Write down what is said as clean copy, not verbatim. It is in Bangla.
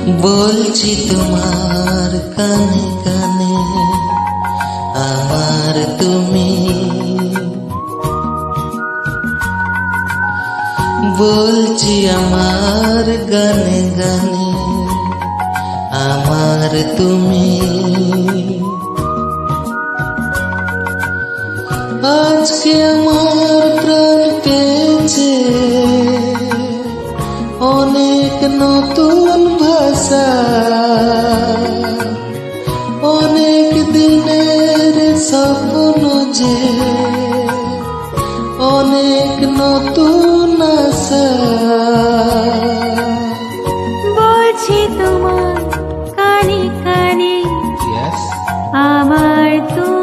বলছি তোমার কানে কানে আমার তুমি, বলছি আমার গানে গানে আমার তুমি। আজকে আমার প্রাণ পেয়েছে অনেক নতুন ভাষা, অনেক দিনের স্বপ্ন যে অনেক নতুন আশা। বলছি তোমার কানে কানে আমার তুমি।